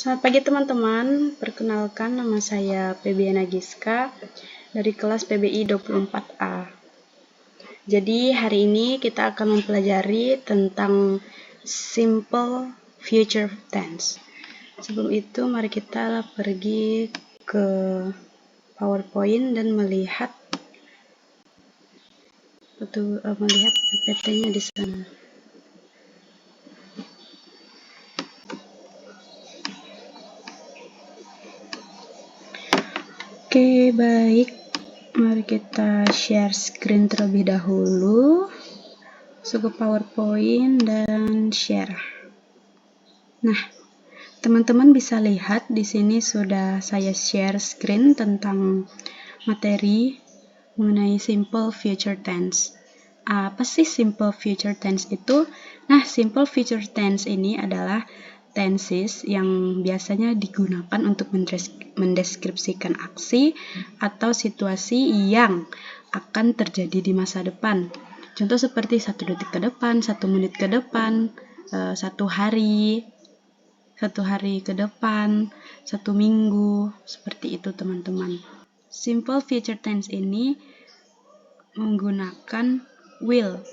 Selamat pagi teman-teman, perkenalkan nama saya Febiana Giska dari kelas PBI 24A. Jadi hari ini kita akan mempelajari tentang simple future tense. Sebelum itu mari kita pergi ke PowerPoint dan melihat PPT-nya di sana. Oke, baik. Mari kita share screen terlebih dahulu. Masuk ke PowerPoint dan share. Nah, teman-teman bisa lihat di sini sudah saya share screen tentang materi mengenai simple future tense. Apa sih simple future tense itu? Nah, simple future tense ini adalah tenses yang biasanya digunakan untuk mendeskripsikan aksi atau situasi yang akan terjadi di masa depan. Contoh seperti 1 detik ke depan, 1 menit ke depan, 1 hari ke depan, 1 minggu, seperti itu teman-teman. Simple future tense ini menggunakan will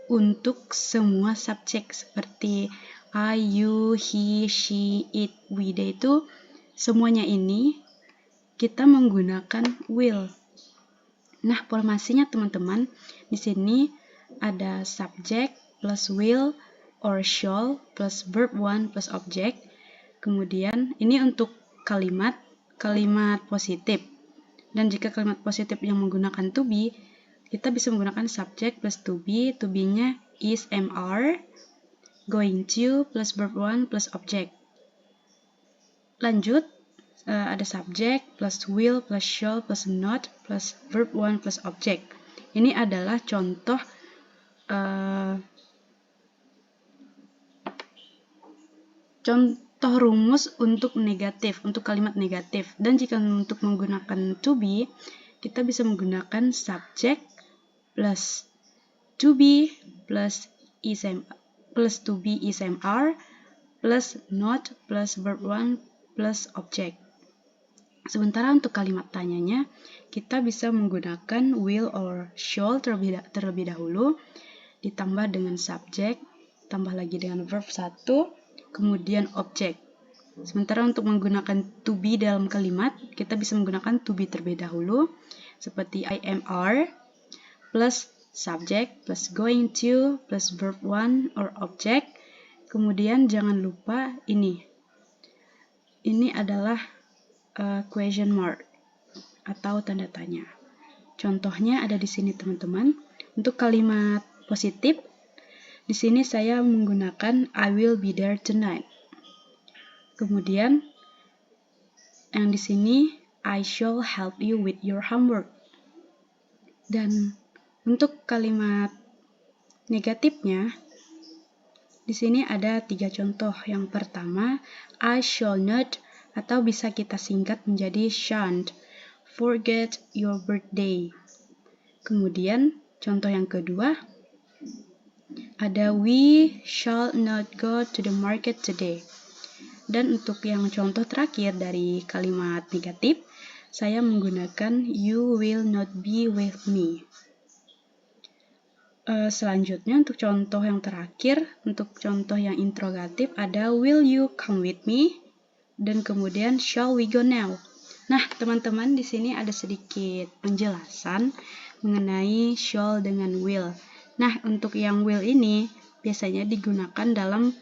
untuk semua subjek seperti I, you, he, she, it, we, they itu semuanya ini kita menggunakan will. Nah, formasinya teman-teman, di sini ada subject plus will or shall plus verb 1 plus object. Kemudian ini untuk kalimat positif. Dan jika kalimat positif yang menggunakan to be, kita bisa menggunakan subject plus to be-nya is, am, are, going to plus verb 1 plus object. Lanjut, ada subject plus will plus shall plus not plus verb 1 plus object. Ini adalah contoh rumus untuk negatif, untuk kalimat negatif. Dan jika untuk menggunakan to be, kita bisa menggunakan subject plus to be plus is, am, plus to be is, am, are plus not plus verb 1 plus object. Sementara untuk kalimat tanyanya, kita bisa menggunakan will or shall terlebih dahulu, ditambah dengan subject, tambah lagi dengan verb 1, kemudian object. Sementara untuk menggunakan to be dalam kalimat, kita bisa menggunakan to be terlebih dahulu, seperti I, am, are, plus subject, plus going to, plus verb 1 or object. Kemudian jangan lupa ini adalah question mark atau tanda tanya. Contohnya ada di sini teman-teman. Untuk kalimat positif, di sini saya menggunakan I will be there tonight. Kemudian yang di sini I shall help you with your homework. Dan untuk kalimat negatifnya, di sini ada 3 contoh. Yang pertama, I shall not, atau bisa kita singkat menjadi shan't, forget your birthday. Kemudian, contoh yang kedua, ada we shall not go to the market today. Dan untuk yang contoh terakhir dari kalimat negatif, saya menggunakan you will not be with me. Selanjutnya untuk contoh yang terakhir, untuk contoh yang interrogatif ada will you come with me, dan kemudian shall we go now. Nah, teman-teman di sini ada sedikit penjelasan mengenai shall dengan will. Nah, untuk yang will ini biasanya digunakan dalam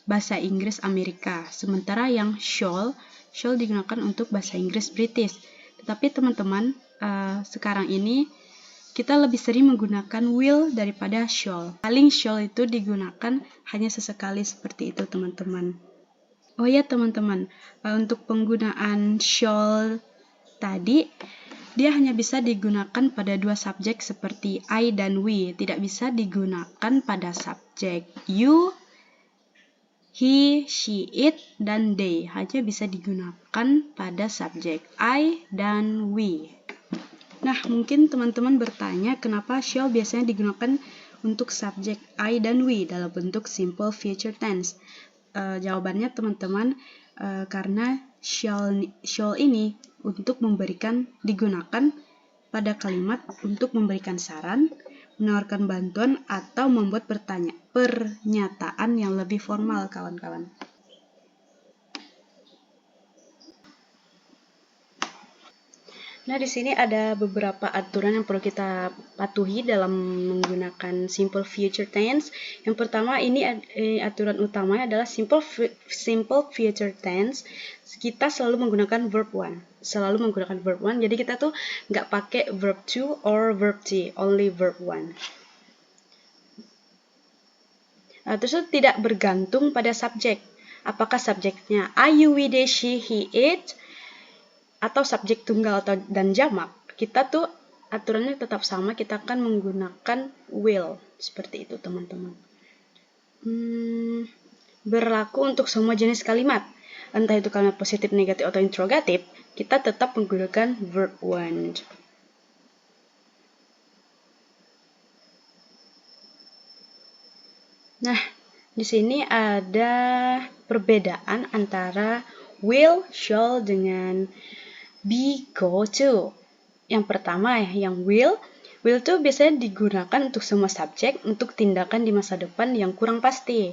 bahasa Inggris Amerika, sementara yang shall digunakan untuk bahasa Inggris British. Tetapi teman-teman, sekarang ini kita lebih sering menggunakan will daripada shall. Paling shall itu digunakan hanya sesekali seperti itu teman-teman. Oh ya teman-teman, untuk penggunaan shall tadi, dia hanya bisa digunakan pada 2 subjek seperti I dan we. Tidak bisa digunakan pada subjek you, he, she, it, dan they. Hanya bisa digunakan pada subjek I dan we. Nah, mungkin teman-teman bertanya kenapa shall biasanya digunakan untuk subjek I dan we dalam bentuk simple future tense. Jawabannya teman-teman, karena shall ini untuk digunakan pada kalimat untuk memberikan saran, menawarkan bantuan, atau membuat pernyataan yang lebih formal, kawan-kawan. Nah, di sini ada beberapa aturan yang perlu kita patuhi dalam menggunakan simple future tense. Yang pertama, ini aturan utamanya adalah simple future tense. Kita selalu menggunakan verb one. Jadi kita tuh nggak pakai verb to or verb to, only verb one. Terus itu tidak bergantung pada subjek. Apakah subjeknya I, you, we, they, she, he, it, atau subjek tunggal dan jamak, kita tuh aturannya tetap sama, kita akan menggunakan will. Seperti itu, teman-teman. Berlaku untuk semua jenis kalimat, entah itu kalimat positif, negatif, atau interrogatif, kita tetap menggunakan verb one. Nah, di sini ada perbedaan antara will, shall dengan be, go, to. Yang pertama yang will tuh biasanya digunakan untuk semua subjek untuk tindakan di masa depan yang kurang pasti.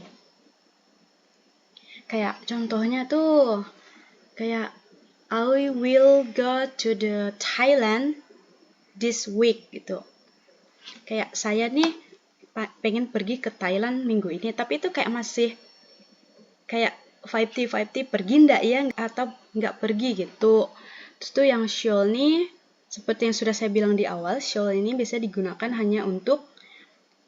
Kayak contohnya tuh, kayak I will go to the Thailand this week gitu. Kayak saya nih pengen pergi ke Thailand minggu ini, tapi itu kayak masih kayak 50-50 pergi nggak ya atau nggak pergi gitu. Terus tuh yang shall nih, seperti yang sudah saya bilang di awal, shall ini bisa digunakan hanya untuk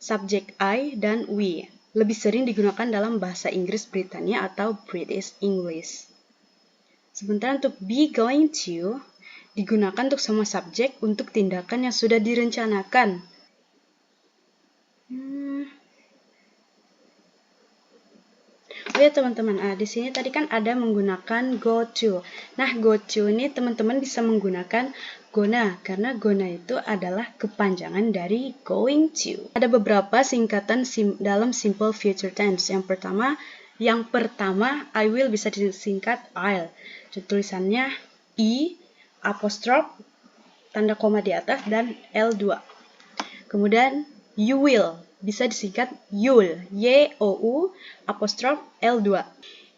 subjek I dan we. Lebih sering digunakan dalam bahasa Inggris Britania atau British English. Sementara untuk be going to digunakan untuk semua subjek untuk tindakan yang sudah direncanakan. Oh ya teman-teman, di sini tadi kan ada menggunakan go to. Nah, go to ini teman-teman bisa menggunakan gonna, karena gonna itu adalah kepanjangan dari going to. Ada beberapa singkatan dalam simple future tense. Yang pertama, I will bisa disingkat I'll. Tulisannya I, apostrof, tanda koma di atas, dan L2. Kemudian, you will bisa disingkat you'll, Y-O-U, apostrof L2.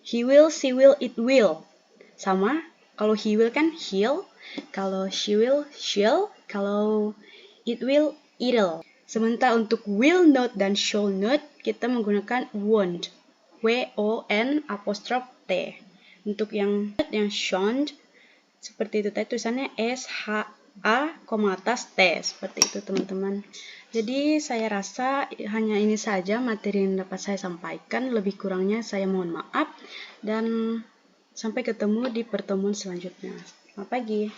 He will, she will, it will. Sama, kalau he will kan he'll, kalau she will, she'll, kalau it will, it'll. Sementara untuk will not dan shall not, kita menggunakan won't, W-O-N, apostrof T. Untuk yang shan't, seperti itu tadi tulisannya S-H-A, atas T. Seperti itu teman-teman. Jadi saya rasa hanya ini saja materi yang dapat saya sampaikan. Lebih kurangnya saya mohon maaf. Dan sampai ketemu di pertemuan selanjutnya. Selamat pagi.